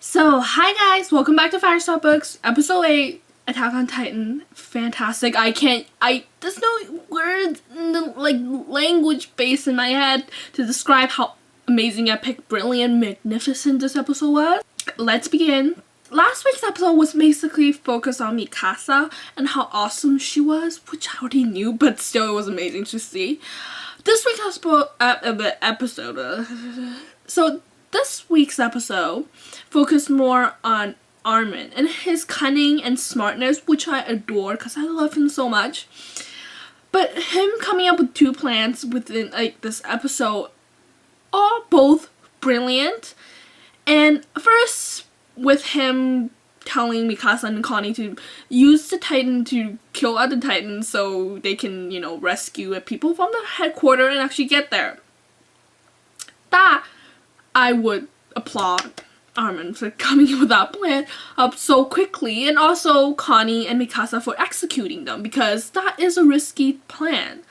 So, hi guys, welcome back to Firestar Books, episode 8, Attack on Titan. Fantastic. There's no words in the, language base in my head to describe how amazing, epic, brilliant, magnificent this episode was. Let's begin. Last week's episode was basically focused on Mikasa and how awesome she was, which I already knew, but still it was amazing to see. This week's This week's episode focused more on Armin and his cunning and smartness, which I adore because I love him so much. But him coming up with two plans within this episode are both brilliant. And first, with him telling Mikasa and Connie to use the Titan to kill other Titans so they can, rescue people from the headquarters and actually get there. That I would applaud Armin for coming up with that plan up so quickly, and also Connie and Mikasa for executing them, because that is a risky plan.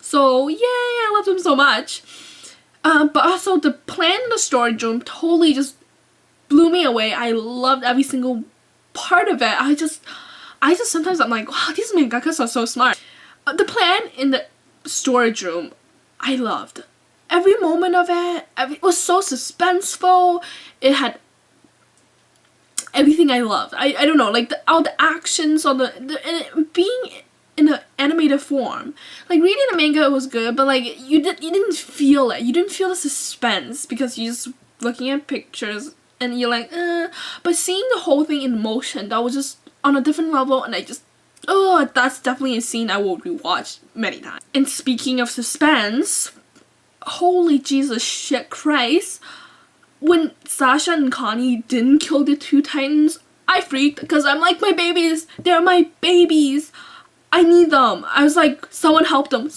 So yay, I love them so much. But also the plan in the story room totally just blew me away. I loved every single part of it. I just sometimes I'm like, wow, these mangakas are so smart. The plan in the storage room, I loved. Every moment of it, it was so suspenseful. It had everything I loved. I don't know, all the actions, and it being in an animated form. Reading the manga was good, but you didn't feel it. You didn't feel the suspense because you're just looking at pictures and you're like, But seeing the whole thing in motion, that was just on a different level, and that's definitely a scene I will rewatch many times. And speaking of suspense, holy Jesus shit Christ, when Sasha and Connie didn't kill the two Titans, I freaked because I'm like, my babies, they're my babies, I need them. I was like, someone help them,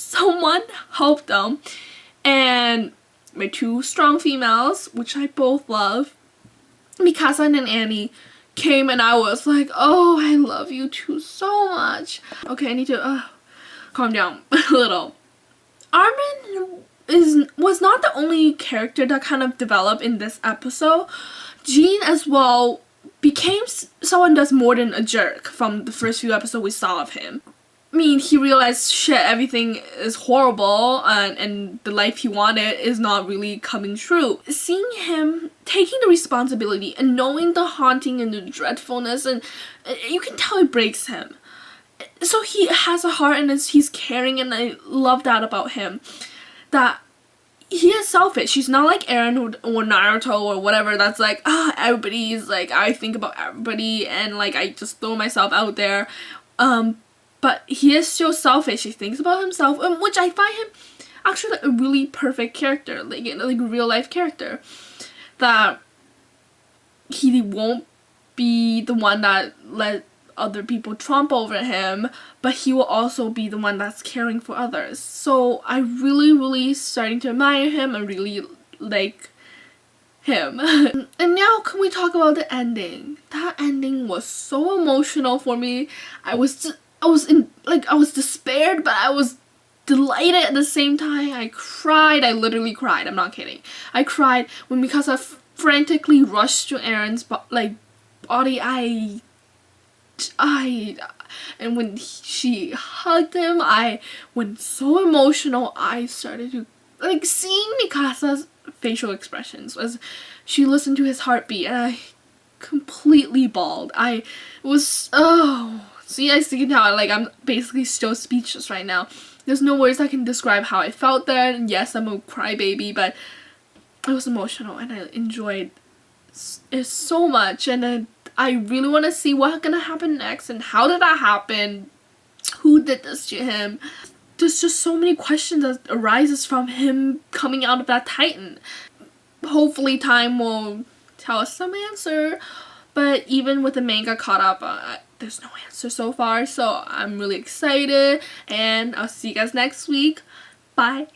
and my two strong females, which I both love, Mikasa and Annie, came, and I was like, oh, I love you two so much. Okay, I need to calm down a little. Armin was not the only character that kind of developed in this episode. Jean as well became someone that's more than a jerk from the first few episodes we saw of him. I mean, he realized shit, everything is horrible, and the life he wanted is not really coming true. Seeing him taking the responsibility and knowing the haunting and the dreadfulness, and you can tell it breaks him. So he has a heart and he's caring, and I love that about him. That he is selfish. He's not like EREN or Naruto or whatever that's like, everybody's like, I think about everybody and I just throw myself out there. But he is still selfish. He thinks about himself, which I find him actually a really perfect character, like a real life character. That he won't be the one that let other people trump over him, but he will also be the one that's caring for others. So I really starting to admire him and really like him. And now can we talk about the ending? That ending was so emotional for me. I was despaired, but I was delighted at the same time. I cried. I literally cried. I'm not kidding. I cried when Mikasa frantically rushed to EREN's body. And when she hugged him, I went so emotional. I started to seeing Mikasa's facial expressions as she listened to his heartbeat, and I completely bawled. I was see, I see now, I'm basically still speechless right now. There's no words that can describe how I felt there. And yes, I'm a crybaby, but I was emotional and I enjoyed it so much, and I really want to see what's gonna happen next and how did that happen? Who did this to him? There's just so many questions that arises from him coming out of that Titan. Hopefully time will tell us some answer, but even with the manga caught up, there's no answer so far, so I'm really excited, and I'll see you guys next week. Bye!